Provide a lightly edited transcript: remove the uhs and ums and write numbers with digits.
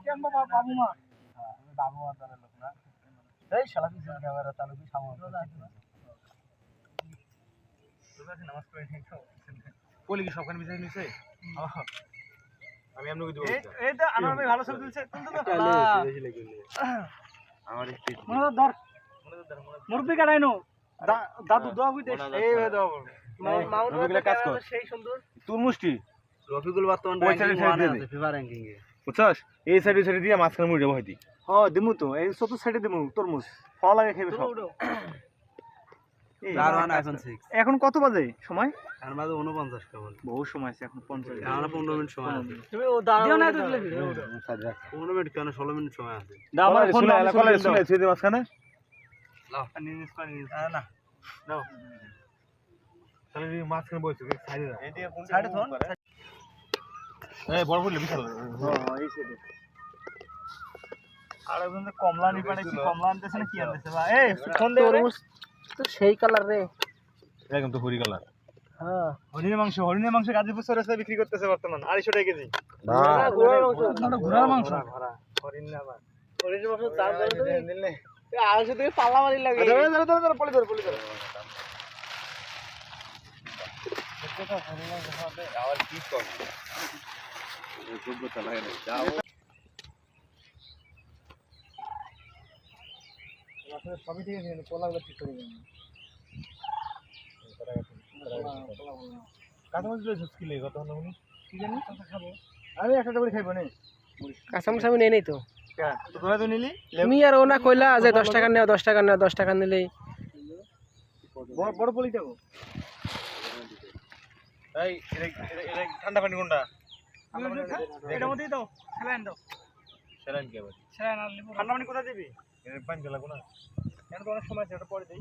কেন বাবা বাবু মা আমি বাবু মা তার লোক না এই শালা কি জিজ্ঞাসা করে তাহলে কি সামনে তোরা কি নামাজ পড়ে নিছো বলি কি সবখানে বিষয় নিছে আমি এমন কিছু বলছি এই তো আনোয়ার ভাই ভালো ছবি তুলছে তুলতে তো বেশি লেগে আমার স্পিড মনে ধর মুরব্বি কাটাইনো দাদু দোয়া কইতে এই ভাই দোয়া করব মাউন্ট কাজ কর সেই সুন্দর তুল মুষ্টি রফিকুল বর্তমান র্যাঙ্কিং ফিফা র্যাঙ্কিং এ বুঝছস এই সাইডে দিয়া মাঝখানে মুড়ে যাবো হইতি হ্যাঁ দিমু তো এই চতুর্থ সাইডে দিমু তরমুজ ফল লাগে খাইবে সব দারওয়ান আইফোন 6 এখন কত বাজে সময় এখন বাজে 49 কেবল বহু সময় আছে এখন 50 এখন 15 মিনিট সময় আছে তুমি ও দাঁড়াও না দিলে 15 মিনিট কেন 16 মিনিট সময় আছে দাও আমার ফোন শুনে ছেড়ে মাঝখানে লাও নিনিস পানি না দাও তাহলে মাঝখানে বসে সাইডে না এই দিয়ে কোন সাইডে ধর এই বড় বড় বিশাল হ্যাঁ এই সাইডে আর ওখানে কমলা নি পারে কি কমলা আনতেছ না কি আনতেছ ভাই এই ফোন দে তো সেই কালার রে একদম তো হরি কালার হ্যাঁ হরিণের মাংস গাজীপুর শহরে বিক্রি করতেছে বর্তমান 250 টাকা কেজি না ঘোড়ার মাংস হরিণ না ভাই হরিণের মাংস দাম ধরে নিলে এই 250 থেকে পাল্লা মারি লাগে ধর পলি ধর এটা হরিণের মাংস আবার কি কর এই গুড তো লাগে না যাও আসলে সবই ঠিক আছে পোলাগুলো ঠিক করে দেন কাঁচামরিচ লইছিস কি লাগে কত হলো কি জানি কাঁচা খাবো আমি একটা করে খাইবো না কাঁচামরিচ আমি নেই নাই তো তো তোরা তো নিলি তুমি আর ওনা কইলা যে 10 টাকা নাও 10 টাকা নাও 10 টাকা নিলেই বড় পলি দেব এই এর ঠান্ডা পানি কোনটা এটা মধ্যেই দাও স্যালাইন দাও স্যালাইন কি আবার স্যালাইন আর লেবু ঠান্ডা পানি কোথা দিবি এর পানি লাগবে না এখন তো অনেক সময় আছে ওটা পরে দেই